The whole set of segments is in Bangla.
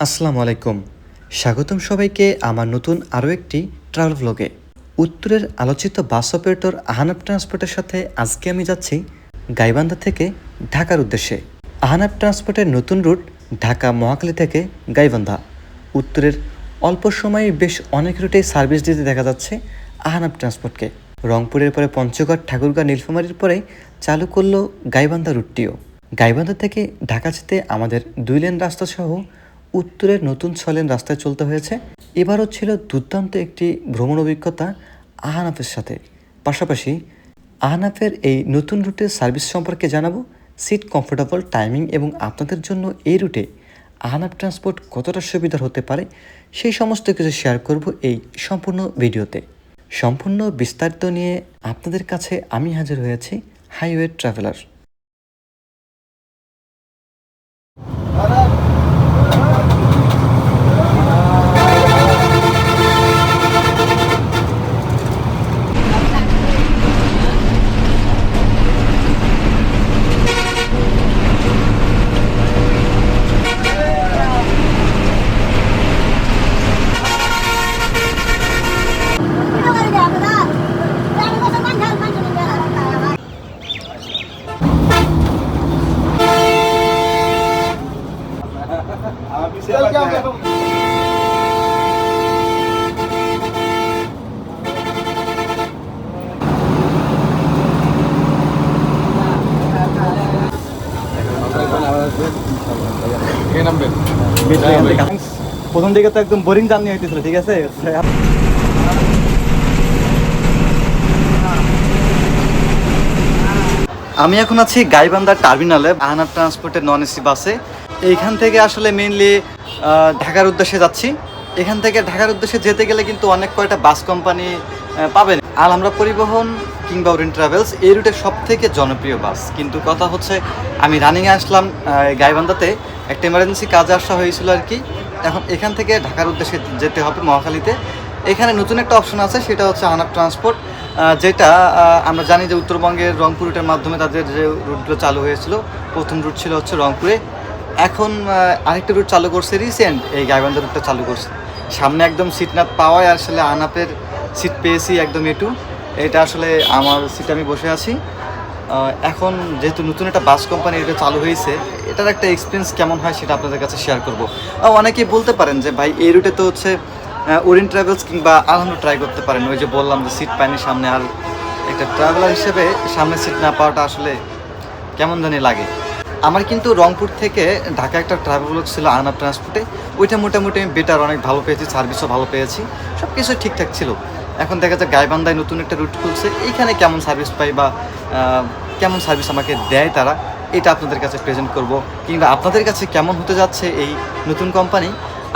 আসসালামু আলাইকুম। স্বাগতম সবাইকে আমার নতুন আরও একটি ট্রাভেল ভ্লগে। উত্তরের আলোচিত বাস অপারেটর আহনাব ট্রান্সপোর্টের সাথে আজকে আমি যাচ্ছি গাইবান্ধা থেকে ঢাকার উদ্দেশ্যে। আহনাব ট্রান্সপোর্টের নতুন রুট ঢাকা মহাখালী থেকে গাইবান্ধা। উত্তরের অল্প সময়ে বেশ অনেক রুটেই সার্ভিস দিতে দেখা যাচ্ছে আহনাব ট্রান্সপোর্টকে। রংপুরের পরে পঞ্চগড়, ঠাকুরগাঁও, নীলফামারীর পরে চালু করলো গাইবান্ধা রুটটিও। গাইবান্ধা থেকে ঢাকা যেতে আমাদের 2 লেন রাস্তা সহ উত্তরের নতুন 6 লেন রাস্তায় চলতে হয়েছে। এবারও ছিল দুর্দান্ত একটি ভ্রমণ অভিজ্ঞতা আহনাফের সাথে। পাশাপাশি আহনাফের এই নতুন রুটের সার্ভিস সম্পর্কে জানাবো, সিট কমফোর্টেবল, টাইমিং এবং আপনাদের জন্য এই রুটে আহনাফ ট্রান্সপোর্ট কতটা সুবিধার হতে পারে সেই সমস্ত কিছু শেয়ার করব এই সম্পূর্ণ ভিডিওতে। সম্পূর্ণ বিস্তারিত নিয়ে আপনাদের কাছে আমি হাজির হয়েছি হাইওয়ে ট্রাভেলার। প্রথম দিকে তো একদম বোরিং জার্নি হইতেছিল, ঠিক আছে। আমি এখন আছি গাইবান্ধা টার্মিনালে আহনাব ট্রান্সপোর্টের নন এসি বাসে। এইখান থেকে আসলে মেইনলি ঢাকার উদ্দেশ্যে যাচ্ছি। এখান থেকে ঢাকার উদ্দেশ্যে যেতে গেলে কিন্তু অনেক কয়টা বাস কোম্পানি পাবেন। আলহামরা পরিবহন কিংবা ওরিয়েন্ট ট্রাভেলস এই রুটের সব থেকে জনপ্রিয় বাস। কিন্তু কথা হচ্ছে, আমি রানিংয়ে আসলাম গাইবান্ধাতে, একটা এমার্জেন্সি কাজে আসা হয়েছিল আর কি। এখন এখান থেকে ঢাকার উদ্দেশ্যে যেতে হবে মহাখালীতে। এখানে নতুন একটা অপশন আছে, সেটা হচ্ছে আহনাব ট্রান্সপোর্ট, যেটা আমরা জানি যে উত্তরবঙ্গের রংপুর রুটের মাধ্যমে তাদের যে রুটগুলো চালু হয়েছিল। প্রথম রুট ছিল হচ্ছে রংপুরে, এখন আরেকটা রুট চালু করছে রিসেন্ট, এই গাইবান্ধা রুটটা চালু করছে। সামনে একদম সিট না পাওয়ায় আসলে আহনাবের সিট পেয়েছি একদম এটু। এটা আসলে আমার সিট, আমি বসে আছি। এখন যেহেতু নতুন একটা বাস কোম্পানি এটা চালু হয়েছে, এটার একটা এক্সপিরিয়েন্স কেমন হয় সেটা আপনাদের কাছে শেয়ার করবো। অনেকেই বলতে পারেন যে ভাই এই রুটে তো হচ্ছে ওরিয়েন্ট ট্রাভেলস কিংবা আলহামরা ট্রাই করতে পারেন। ওই যে বললাম যে সিট পাইনি সামনে, আর একটা ট্রাভেলার হিসেবে সামনে সিট না পাওয়াটা আসলে কেমন জানি লাগে। আমার কিন্তু রংপুর থেকে ঢাকা একটা ট্রাভেল ছিল আহনাব ট্রান্সপোর্টে, ওইটা মোটামুটি আমি বেটার, অনেক ভালো পেয়েছি, সার্ভিসও ভালো পেয়েছি, সব কিছু ঠিকঠাক ছিল। এখন দেখা যায় গাইবান্ধায় নতুন একটা রুট খুলছে, এইখানে কেমন সার্ভিস পাই বা কেমন সার্ভিস আমাকে দেয় তারা, এটা আপনাদের কাছে প্রেজেন্ট করব। কিংবা আপনাদের কাছে কেমন হতে যাচ্ছে এই নতুন কোম্পানি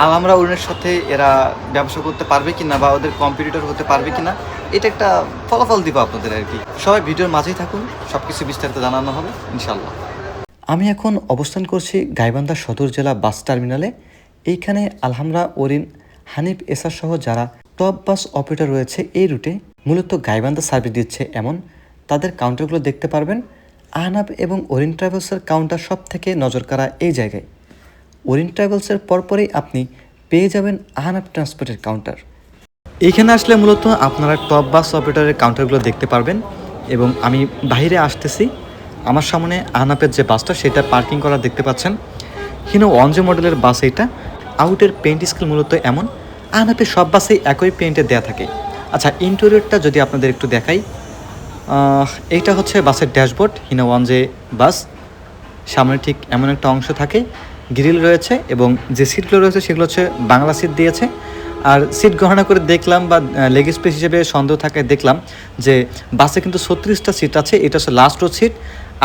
আলহামরা ওরিয়েন্টের সাথে, এরা ব্যবসা করতে পারবে কিনা বা ওদের কম্পিটিটর হতে পারবে কিনা, এটা একটা ফলাফল দিব আপনাদের আর কি। সবাই ভিডিওর মাঝেই থাকুন, সব কিছু বিস্তারিত জানানো হবে ইনশাল্লাহ। আমি এখন অবস্থান করছি গাইবান্ধা সদর জেলা বাস টার্মিনালে। এইখানে আলহামরা, ওরিন, হানিফ, এসআর সহ যারা টপ বাস অপারেটর রয়েছে এই রুটে মূলত গাইবান্ধা সার্ভিস দিচ্ছে, এমন তাদের কাউন্টারগুলো দেখতে পারবেন। আহনাব এবং ওরিন ট্রাভেলসের কাউন্টার সব থেকে নজর কাড়া এই জায়গায়। ওরিন ট্রাভেলসের পরপরেই আপনি পেয়ে যাবেন আহনাব ট্রান্সপোর্টের কাউন্টার। এইখানে আসলে মূলত আপনারা টপ বাস অপারেটরের কাউন্টারগুলো দেখতে পারবেন। এবং আমি বাইরে আসতেছি, আমার সামনে আহনাবের যে বাসটা সেটা পার্কিং করা দেখতে পাচ্ছেন। হিনো 1J মডেলের বাস এটা। আউটের পেইন্ট স্কেল মূলত এমন, আহনাবের সব বাসেই একই পেইন্টে দেওয়া থাকে। আচ্ছা, ইন্টেরিয়রটা যদি আপনাদের একটু দেখাই, এইটা হচ্ছে বাসের ড্যাশবোর্ড, হিনো 1J বাস। সামনে ঠিক এমন একটা অংশ থাকে, গ্রিল রয়েছে এবং যে সিটগুলো রয়েছে সেগুলো হচ্ছে বাংলা সিট দিয়েছে। আর সিট গণনা করে দেখলাম, বা লেগ স্পেস হিসেবে সন্দেহ থাকায় দেখলাম যে বাসে কিন্তু 36টা সিট আছে। এটা হচ্ছে লাস্ট রো সিট।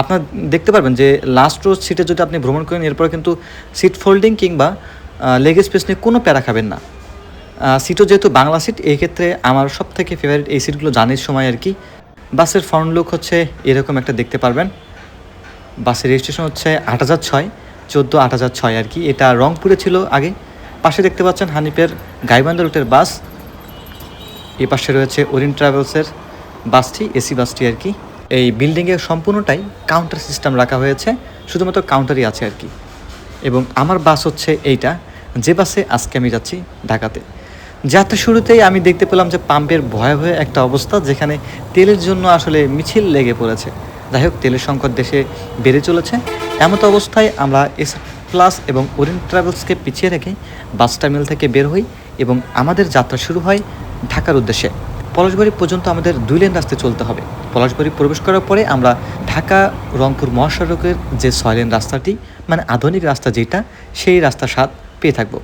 আপনার দেখতে পারবেন যে লাস্ট রো সিটে যদি আপনি ভ্রমণ করেন, এরপরে কিন্তু সিট ফোল্ডিং কিংবা লেগ স্পেস নিয়ে কোনো প্যারা খাবেন না। সিটও যেহেতু বাংলা সিট, এই ক্ষেত্রে আমার সব থেকে ফেভারিট এই সিটগুলো জার্নির সময় আর কি। বাসের ফ্রন্ট লুক হচ্ছে এরকম একটা দেখতে পারবেন। বাসের রেজিস্ট্রেশন হচ্ছে 8006, 14-8006 আর কি। এটা রংপুরে ছিল আগে। পাশে দেখতে পাচ্ছেন হানিফের গাইবান্ধা রুটের বাস। এই পাশে রয়েছে ওরিয়েন্ট ট্রাভেলসের বাসটি, এসি বাসটি আর কি। এই বিল্ডিংয়ের সম্পূর্ণটাই কাউন্টার সিস্টেম রাখা হয়েছে, শুধুমাত্র কাউন্টারই আছে আর কি। এবং আমার বাস হচ্ছে এইটা, যে বাসে আজকে আমি যাচ্ছি ঢাকাতে। যাত্রা শুরুতেই আমি দেখতে পেলাম যে পাম্পের ভয়াবহ একটা অবস্থা, যেখানে তেলের জন্য আসলে মিছিল লেগে পড়েছে। যাই হোক, তেলের সংকট দেশে বেড়ে চলেছে। এমত অবস্থায় আমরা এস প্লাস এবং ওরিয়েন্ট ট্রাভেলসকে পিছিয়ে রেখে বাস টার্মিনাল থেকে বের হই এবং আমাদের যাত্রা শুরু হয় ঢাকার উদ্দেশ্যে। পলাশবাড়ি পর্যন্ত আমাদের 2 লেন রাস্তায় চলতে হবে। পলাশবাড়ি প্রবেশ করার পরে আমরা ঢাকা রংপুর মহাসড়কের যে 6 লেন রাস্তাটি, মানে আধুনিক রাস্তা যেটা, সেই রাস্তার স্বাদ পেয়ে থাকবো।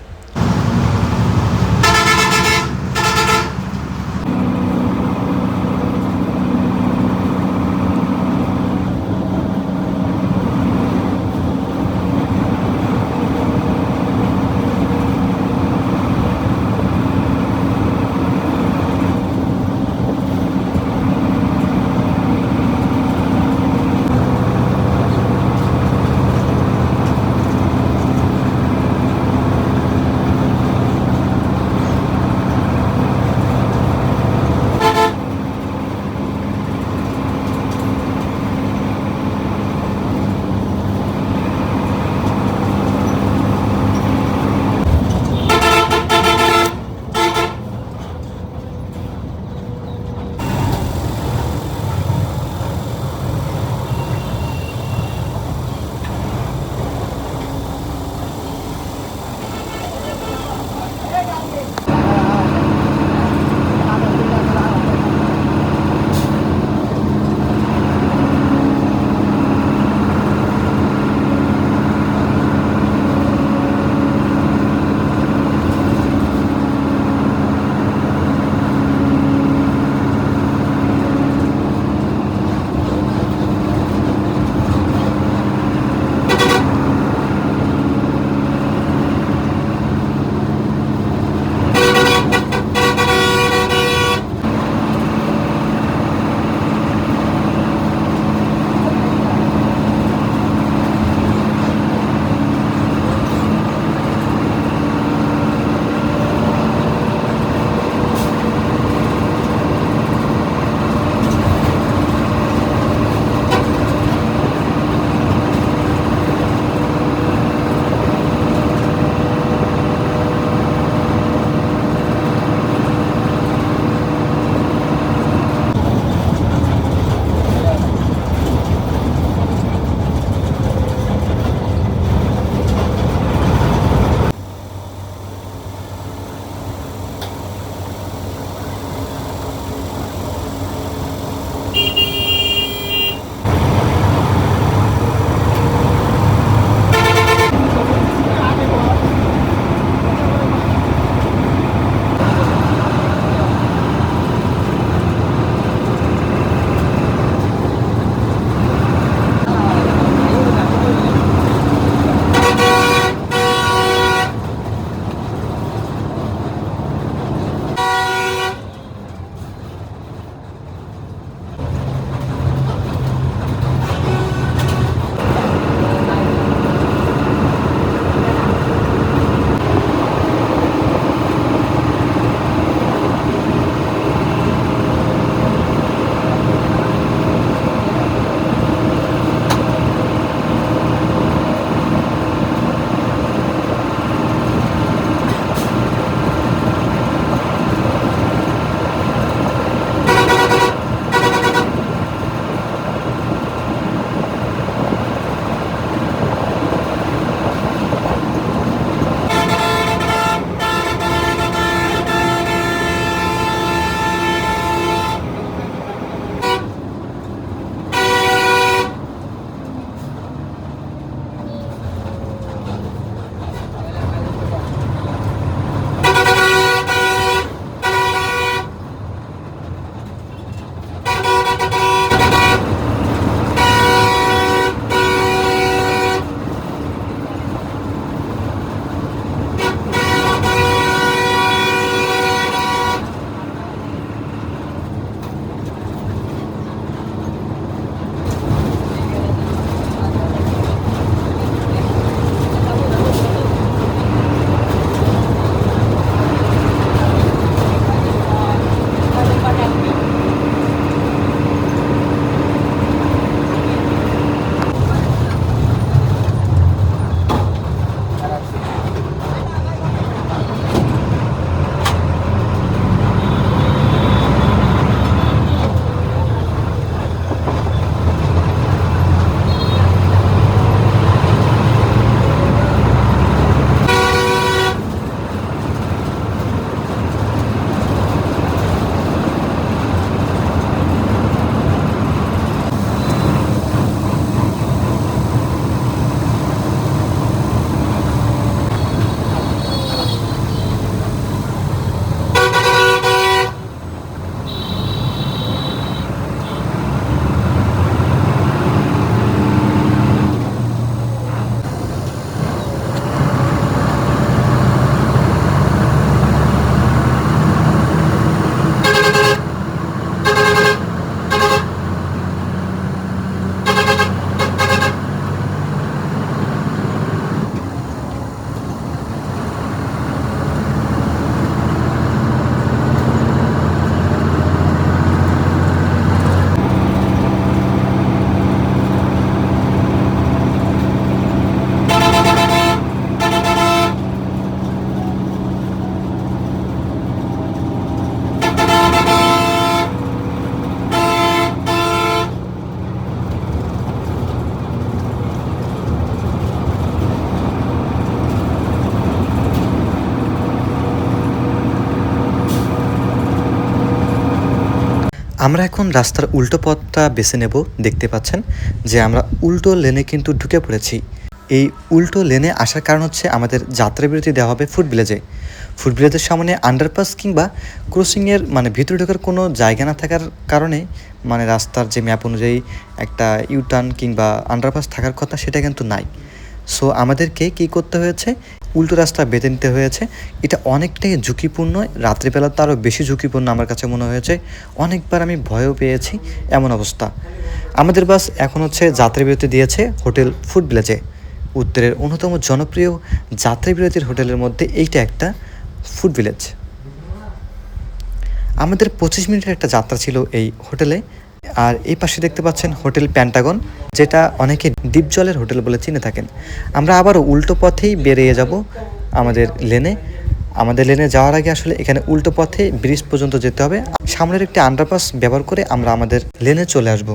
আমরা এখন রাস্তার উল্টো পথটা বেছে নেব। দেখতে পাচ্ছেন যে আমরা উল্টো লেনে কিন্তু ঢুকে পড়েছি। এই উল্টো লেনে আসার কারণ হচ্ছে আমাদের যাত্রাবিরতি দেওয়া হবে ফুড ভিলেজে। ফুড ভিলেজের সামনে আন্ডারপাস কিংবা ক্রসিংয়ের মানে ভিতরে ঢোকার কোনো জায়গা না থাকার কারণে মানে রাস্তার যে ম্যাপ অনুযায়ী একটা ইউটার্ন কিংবা আন্ডারপাস থাকার কথা সেটা কিন্তু নাই। সো আমাদেরকে কী করতে হয়েছে, উল্টো রাস্তা বেঁধে নিতে হয়েছে। এটা অনেকটাই ঝুঁকিপূর্ণ, রাত্রিবেলা তো আরও বেশি ঝুঁকিপূর্ণ আমার কাছে মনে হয়েছে। অনেকবার আমি ভয়ও পেয়েছি এমন অবস্থা। আমাদের বাস এখন হচ্ছে যাত্রাবিরতি দিয়েছে হোটেল ফুড ভিলেজে। উত্তরের অন্যতম জনপ্রিয় যাত্রাবিরতির হোটেলের মধ্যে এইটা একটা ফুড ভিলেজ। আমাদের 25 মিনিটের একটা যাত্রা ছিল এই হোটেলে। আর এই পাশে দেখতে পাচ্ছেন হোটেল প্যান্টাগন, যেটা অনেকে ডিপ জলের হোটেল বলে চিনে থাকেন। আমরা আবারও উল্টো পথেই বেরিয়ে যাব আমাদের লেনে। আমাদের লেনে যাওয়ার আগে আসলে এখানে উল্টো পথে ব্রিজ পর্যন্ত যেতে হবে। সামনের একটি আন্ডারপাস ব্যবহার করে আমরা আমাদের লেনে চলে আসব।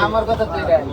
আমার কথা তো এটাই।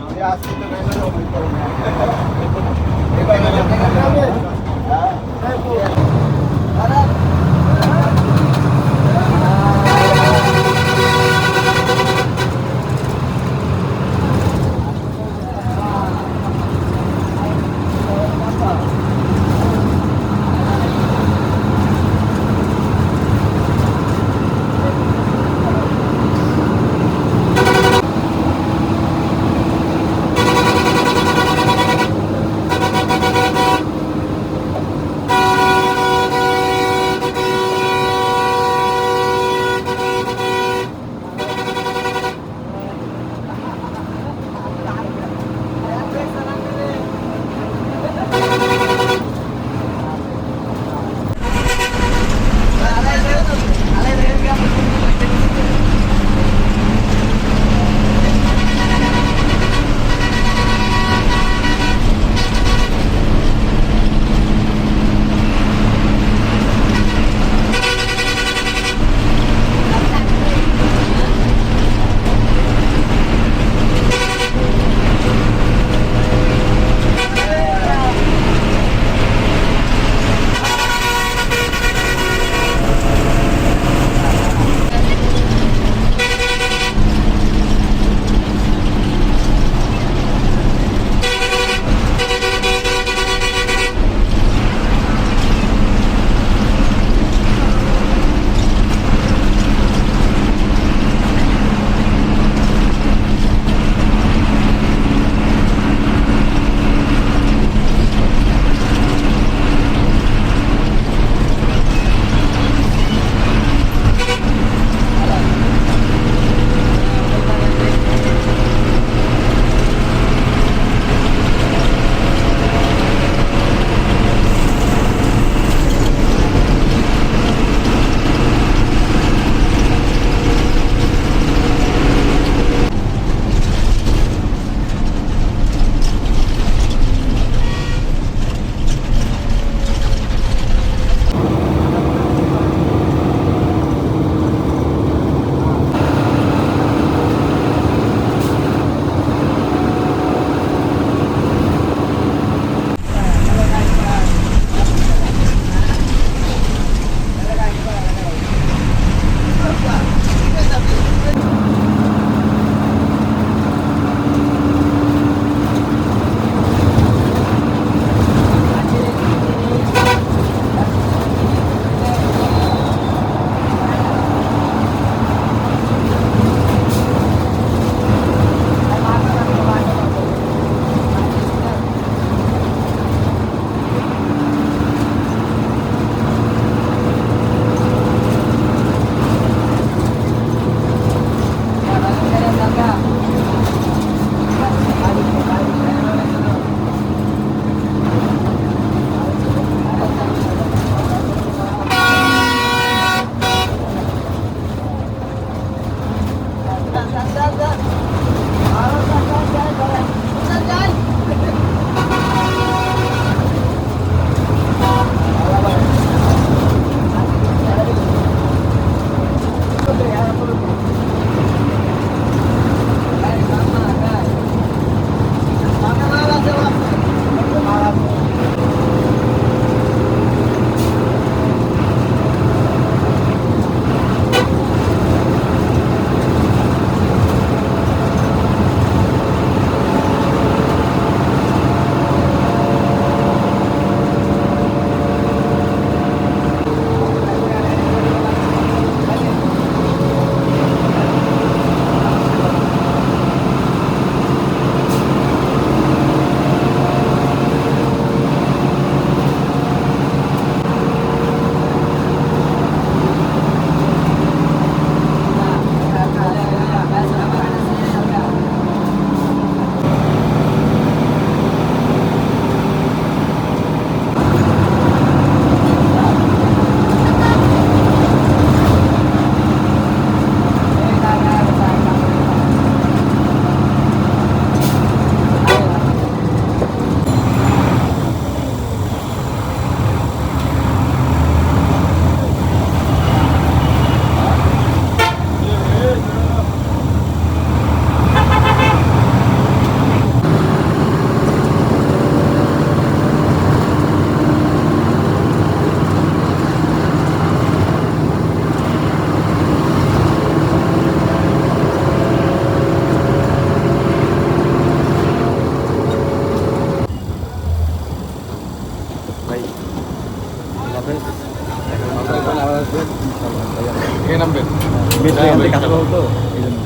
মেট্রো এখান থেকে কাছে পাবো তো এই জন্য।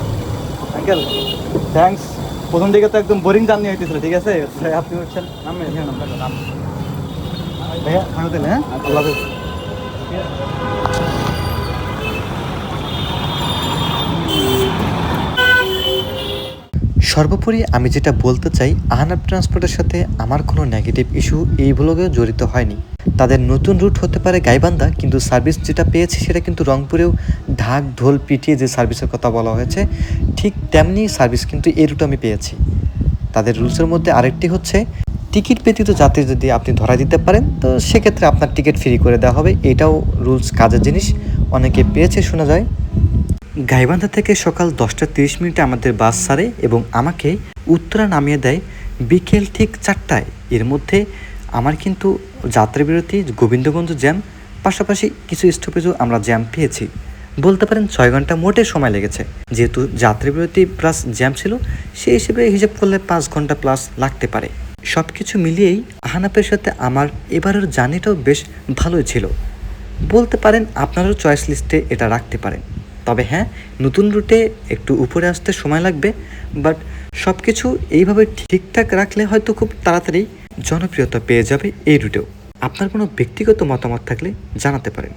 Uncle thanks. প্রথম দিকে তো একদম বোরিং জার্নি হইতেছিল, ঠিক আছে? আপনি হচ্ছেন ভাইয়া ভালো তাহলে, হ্যাঁ আল্লাহ হাফেজ। সর্বোপরি আমি যেটা বলতে চাই, আহনাব ট্রান্সপোর্টের সাথে আমার কোনো নেগেটিভ ইস্যু এই ব্লগেও জড়িত হয়নি। তাদের নতুন রুট হতে পারে গাইবান্ধা, কিন্তু সার্ভিস যেটা পেয়েছি সেটা কিন্তু রংপুরেও ঢাক ঢোল পিটিয়ে যে সার্ভিসের কথা বলা হয়েছে ঠিক তেমনি সার্ভিস কিন্তু এই রুট আমি পেয়েছি। তাদের রুলসের মধ্যে আরেকটি হচ্ছে, টিকিট ব্যতীত যাত্রী যদি আপনি ধরা দিতে পারেন তো সেক্ষেত্রে আপনার টিকিট ফ্রি করে দেওয়া হবে। এটাও রুলস, কাজের জিনিস, অনেকে পেয়েছে শোনা যায়। গাইবান্ধা থেকে সকাল 10:30 আমাদের বাস ছাড়ে এবং আমাকে উত্তরা নামিয়ে দেয় বিকেল ঠিক 4টায়। এর মধ্যে আমার কিন্তু যাত্রাবিরতি, গোবিন্দগঞ্জ জ্যাম, পাশাপাশি কিছু স্টপেজও আমরা জ্যাম পেয়েছি। বলতে পারেন 6 ঘন্টা মোটে সময় লেগেছে। যেহেতু যাত্রাবিরতি প্লাস জ্যাম ছিল, সেই হিসেবে হিসাব করলে 5 ঘন্টা প্লাস লাগতে পারে। সব কিছু মিলিয়েই আহনাফের সাথে আমার এবারের জার্নিটাও বেশ ভালোই ছিল। বলতে পারেন আপনারও চয়েস লিস্টে এটা রাখতে পারেন। তবে হ্যাঁ, নতুন রুটে একটু উপরে আসতে সময় লাগবে, বাট সব কিছু এইভাবে ঠিকঠাক রাখলে হয়তো খুব তাড়াতাড়ি জনপ্রিয়তা পেয়ে যাবে এই রুটেও। আপনার কোনো ব্যক্তিগত মতামত থাকলে জানাতে পারেন।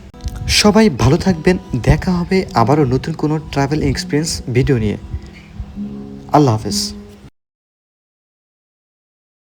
সবাই ভালো থাকবেন, দেখা হবে আবারও নতুন কোনো ট্রাভেল এক্সপিরিয়েন্স ভিডিও নিয়ে। আল্লাহ হাফেজ।